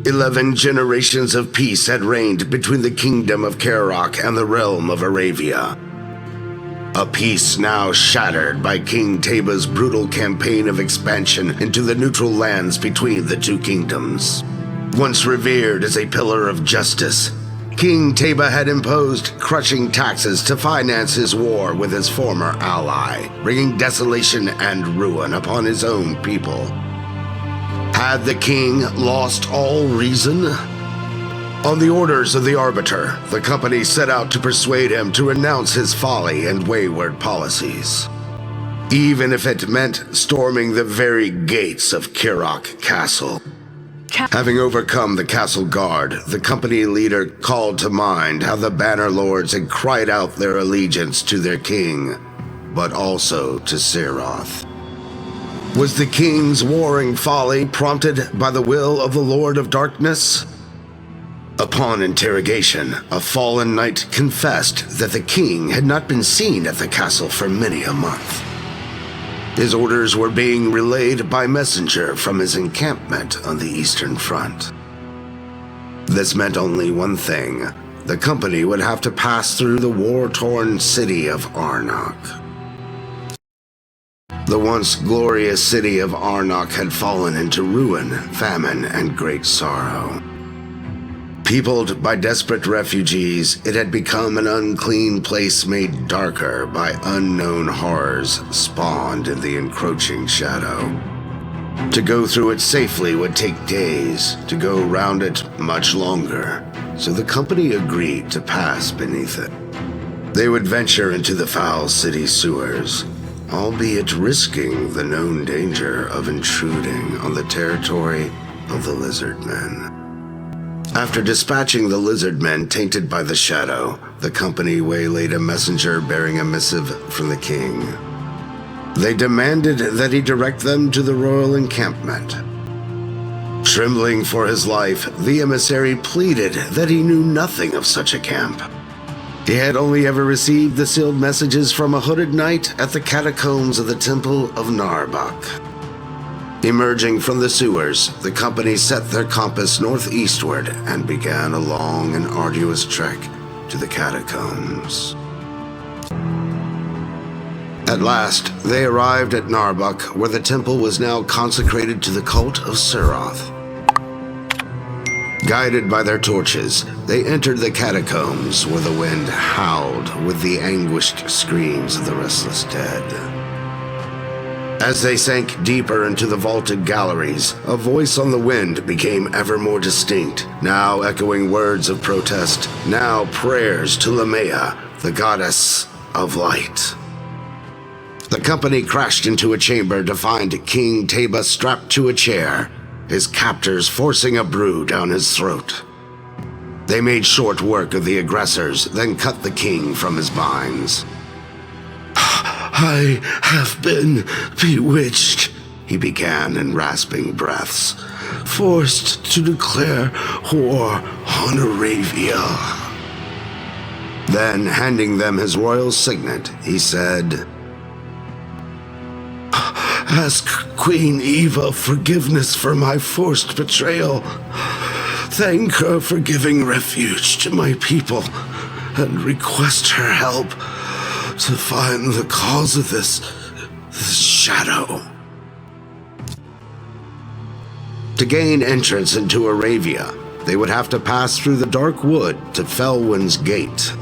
11 generations of peace had reigned between the kingdom of Kerok and the realm of Aravia. A peace now shattered by King Teba's brutal campaign of expansion into the neutral lands between the two kingdoms. Once revered as a pillar of justice, King Teba had imposed crushing taxes to finance his war with his former ally, bringing desolation and ruin upon his own people. Had the king lost all reason? On the orders of the Arbiter, the company set out to persuade him to renounce his folly and wayward policies, even if it meant storming the very gates of Kerok Castle. Having overcome the castle guard, the company leader called to mind how the Banner Lords had cried out their allegiance to their king, but also to Seroth. Was the king's warring folly prompted by the will of the Lord of Darkness? Upon interrogation, a fallen knight confessed that the king had not been seen at the castle for many a month. His orders were being relayed by messenger from his encampment on the Eastern Front. This meant only one thing. The company would have to pass through the war-torn city of Arnok. The once glorious city of Arnok had fallen into ruin, famine, and great sorrow. Peopled by desperate refugees, it had become an unclean place made darker by unknown horrors spawned in the encroaching shadow. To go through it safely would take days, to go round it much longer, so the company agreed to pass beneath it. They would venture into the foul city sewers, albeit risking the known danger of intruding on the territory of the Lizardmen. After dispatching the Lizardmen tainted by the shadow, the company waylaid a messenger bearing a missive from the king. They demanded that he direct them to the royal encampment. Trembling for his life, the emissary pleaded that he knew nothing of such a camp. He had only ever received the sealed messages from a hooded knight at the catacombs of the Temple of Narbuk. Emerging from the sewers, the company set their compass northeastward and began a long and arduous trek to the catacombs. At last, they arrived at Narbuk, where the temple was now consecrated to the cult of Seroth. Guided by their torches, they entered the catacombs where the wind howled with the anguished screams of the restless dead. As they sank deeper into the vaulted galleries, a voice on the wind became ever more distinct, now echoing words of protest, now prayers to Lamea, the goddess of light. The company crashed into a chamber to find King Teba strapped to a chair, his captors forcing a brew down his throat. They made short work of the aggressors, then cut the king from his binds. "I have been bewitched," he began in rasping breaths, "forced to declare war on Aravia." Then, handing them his royal signet, he said, "Ask Queen Eva forgiveness for my forced betrayal. Thank her for giving refuge to my people, and request her help to find the cause of this shadow." To gain entrance into Aravia, they would have to pass through the dark wood to Felwyn's Gate.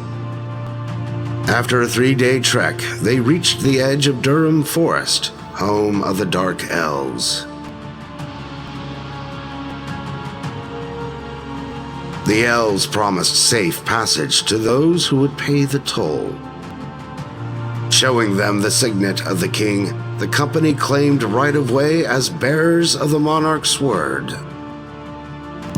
After a 3-day trek, they reached the edge of Durham Forest, home of the Dark Elves. The elves promised safe passage to those who would pay the toll. Showing them the signet of the king, the company claimed right-of-way as bearers of the monarch's word.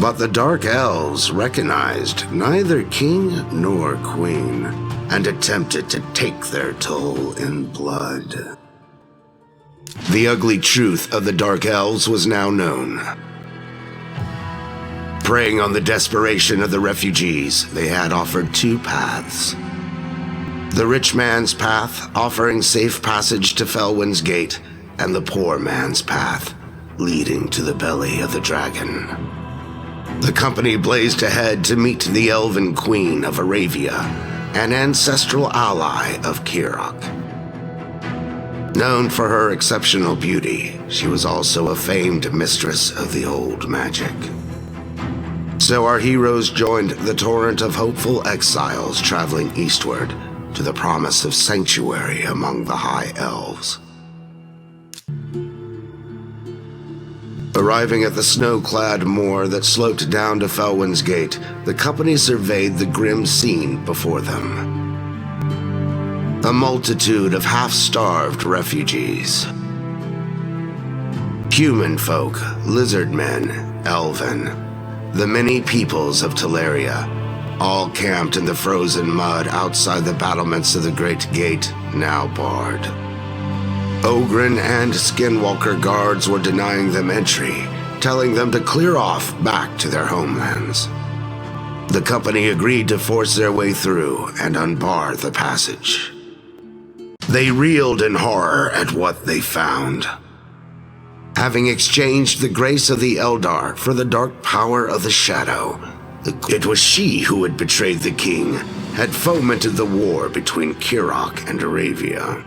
But the Dark Elves recognized neither king nor queen, and attempted to take their toll in blood. The ugly truth of the Dark Elves was now known. Preying on the desperation of the refugees, they had offered 2 paths. The rich man's path, offering safe passage to Felwyn's Gate, and the poor man's path, leading to the belly of the dragon. The company blazed ahead to meet the Elven Queen of Aravia, an ancestral ally of Kirok. Known for her exceptional beauty, she was also a famed mistress of the old magic. So our heroes joined the torrent of hopeful exiles traveling eastward to the promise of sanctuary among the High Elves. Arriving at the snow-clad moor that sloped down to Felwyn's Gate, the company surveyed the grim scene before them. A multitude of half-starved refugees. Human folk, lizard men, elven, the many peoples of Teleria, all camped in the frozen mud outside the battlements of the Great Gate, now barred. Ogren and Skinwalker guards were denying them entry, telling them to clear off back to their homelands. The company agreed to force their way through and unbar the passage. They reeled in horror at what they found. Having exchanged the grace of the Eldar for the dark power of the Shadow, it was she who had betrayed the king, had fomented the war between Kirok and Aravia.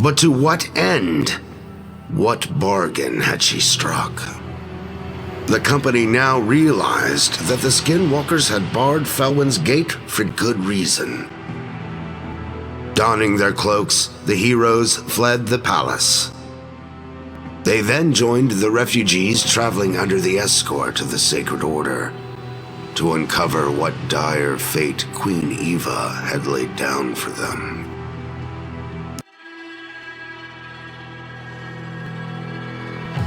But to what end? What bargain had she struck? The company now realized that the Skinwalkers had barred Felwyn's Gate for good reason. Donning their cloaks, the heroes fled the palace. They then joined the refugees traveling under the escort of the Sacred Order to uncover what dire fate Queen Eva had laid down for them.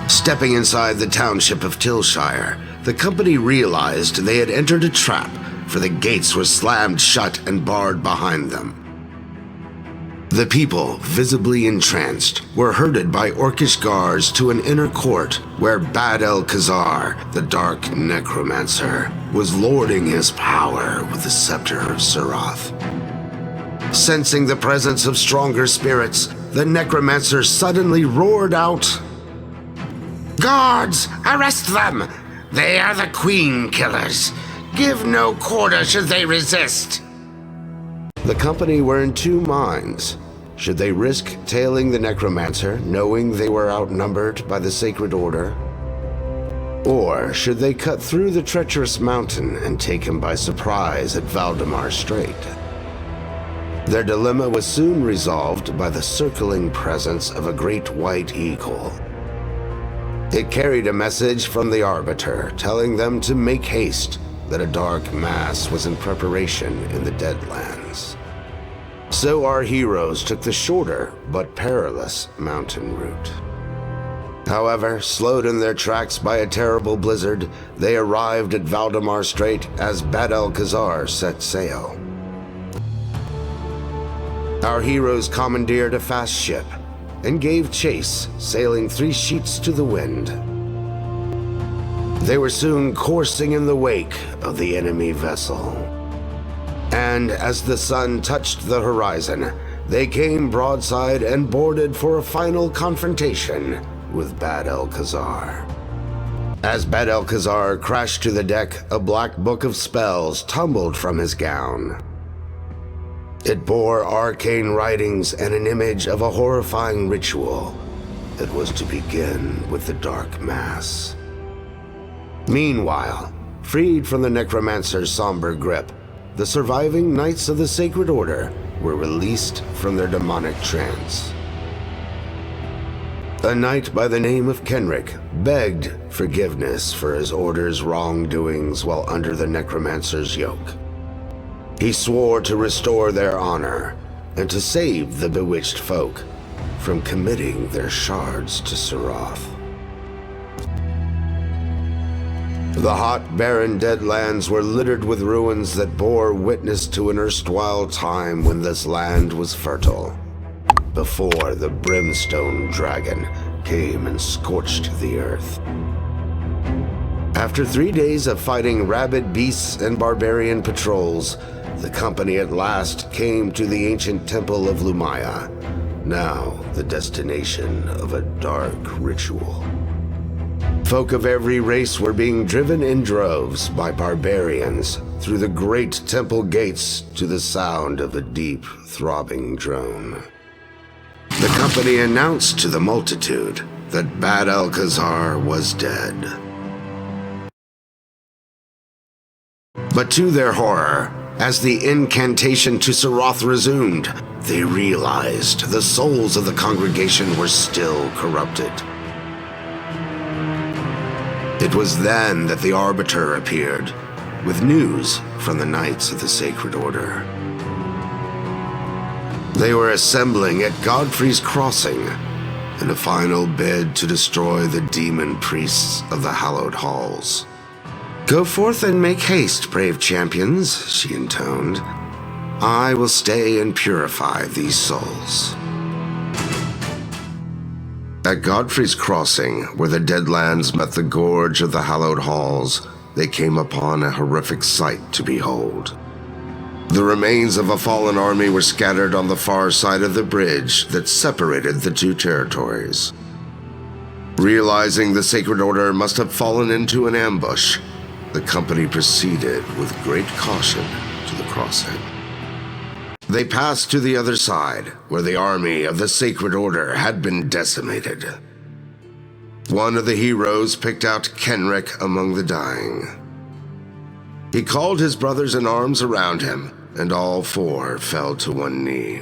Stepping inside the township of Tilshire, the company realized they had entered a trap, for the gates were slammed shut and barred behind them. The people, visibly entranced, were herded by Orcish guards to an inner court where Bad El-Khazar, the dark necromancer, was lording his power with the scepter of Surath. Sensing the presence of stronger spirits, the necromancer suddenly roared out, "Guards, arrest them! They are the Queen Killers. Give no quarter should they resist." The company were in two minds. Should they risk tailing the necromancer, knowing they were outnumbered by the Sacred Order? Or should they cut through the treacherous mountain and take him by surprise at Valdemar Strait? Their dilemma was soon resolved by the circling presence of a great white eagle. It carried a message from the Arbiter, telling them to make haste, that a dark mass was in preparation in the Deadlands. So our heroes took the shorter but perilous mountain route. However, slowed in their tracks by a terrible blizzard, they arrived at Valdemar Strait as Bad El-Khazar set sail. Our heroes commandeered a fast ship and gave chase, sailing 3 sheets to the wind. They were soon coursing in the wake of the enemy vessel. And as the sun touched the horizon, they came broadside and boarded for a final confrontation with Bad El-Khazar. As Bad El-Khazar crashed to the deck, a black book of spells tumbled from his gown. It bore arcane writings and an image of a horrifying ritual that was to begin with the Dark Mass. Meanwhile, freed from the necromancer's somber grip, the surviving Knights of the Sacred Order were released from their demonic trance. A knight by the name of Kenric begged forgiveness for his order's wrongdoings while under the necromancer's yoke. He swore to restore their honor and to save the bewitched folk from committing their shards to Surath. The hot, barren Deadlands were littered with ruins that bore witness to an erstwhile time when this land was fertile, before the Brimstone Dragon came and scorched the earth. After 3 days of fighting rabid beasts and barbarian patrols, the company at last came to the ancient temple of Lumaya, now the destination of a dark ritual. Folk of every race were being driven in droves by barbarians through the great temple gates to the sound of a deep, throbbing drone. The company announced to the multitude that Bad Alcazar was dead. But to their horror, as the incantation to Siroth resumed, they realized the souls of the congregation were still corrupted. It was then that the Arbiter appeared, with news from the Knights of the Sacred Order. They were assembling at Godfrey's Crossing in a final bid to destroy the demon priests of the hallowed halls. "Go forth and make haste, brave champions," she intoned. "I will stay and purify these souls." At Godfrey's Crossing, where the Deadlands met the gorge of the hallowed halls, they came upon a horrific sight to behold. The remains of a fallen army were scattered on the far side of the bridge that separated the two territories. Realizing the Sacred Order must have fallen into an ambush, the company proceeded with great caution to the crossing. They passed to the other side, where the army of the Sacred Order had been decimated. One of the heroes picked out Kenrick among the dying. He called his brothers in arms around him, and all four fell to one knee.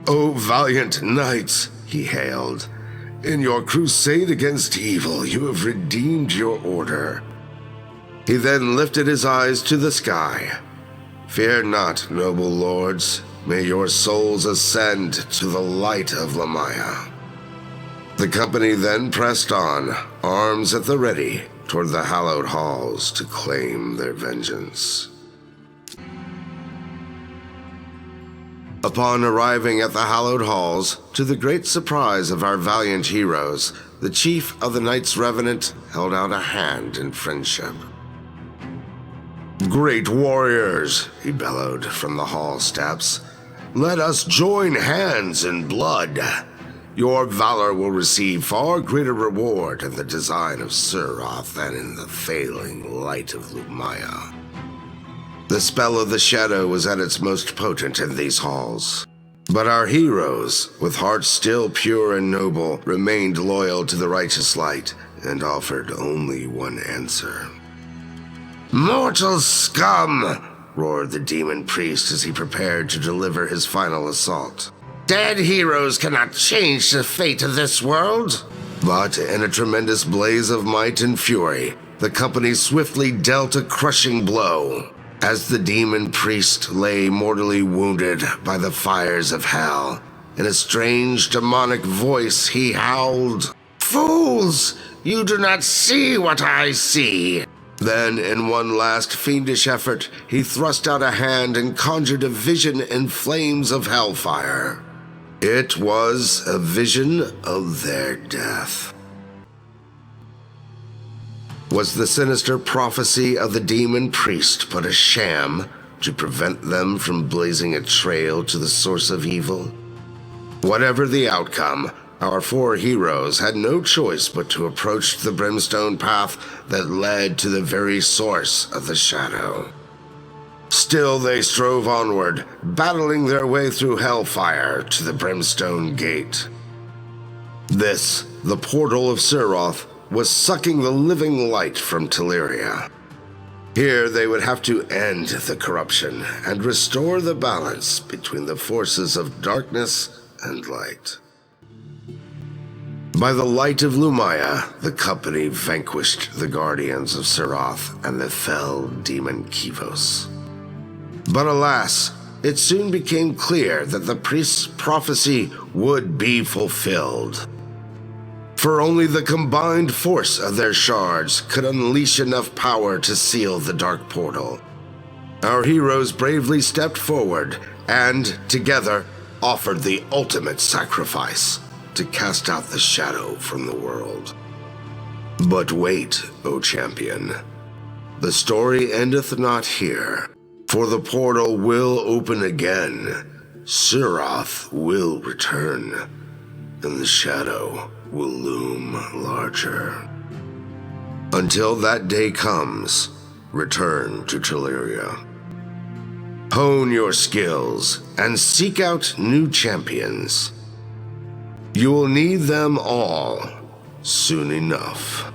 "O valiant knights," he hailed, "in your crusade against evil, you have redeemed your order." He then lifted his eyes to the sky. "Fear not, noble lords. May your souls ascend to the light of Lamaya." The company then pressed on, arms at the ready, toward the hallowed halls to claim their vengeance. Upon arriving at the hallowed halls, to the great surprise of our valiant heroes, the chief of the Knights Revenant held out a hand in friendship. "Great warriors," he bellowed from the hall steps, "let us join hands in blood. Your valor will receive far greater reward in the design of Siroth than in the failing light of Lumaya." The spell of the shadow was at its most potent in these halls. But our heroes, with hearts still pure and noble, remained loyal to the righteous light and offered only one answer. "Mortal scum!" roared the demon priest as he prepared to deliver his final assault. "Dead heroes cannot change the fate of this world!" But in a tremendous blaze of might and fury, the company swiftly dealt a crushing blow. As the demon priest lay mortally wounded by the fires of hell, in a strange demonic voice he howled, "Fools! You do not see what I see!" Then, in one last fiendish effort, he thrust out a hand and conjured a vision in flames of hellfire. It was a vision of their death. Was the sinister prophecy of the demon priest but a sham to prevent them from blazing a trail to the source of evil? Whatever the outcome, our four heroes had no choice but to approach the brimstone path that led to the very source of the shadow. Still they strove onward, battling their way through hellfire to the brimstone gate. This, the portal of Siroth, was sucking the living light from Teleria. Here they would have to end the corruption and restore the balance between the forces of darkness and light. By the light of Lumaya, the company vanquished the guardians of Siroth and the fell demon Kivos. But alas, it soon became clear that the priest's prophecy would be fulfilled. For only the combined force of their shards could unleash enough power to seal the dark portal. Our heroes bravely stepped forward and, together, offered the ultimate sacrifice to cast out the shadow from the world. But wait, O champion. The story endeth not here, for the portal will open again. Siroth will return, and the shadow will loom larger. Until that day comes, return to Teleria. Hone your skills and seek out new champions. You will need them all soon enough.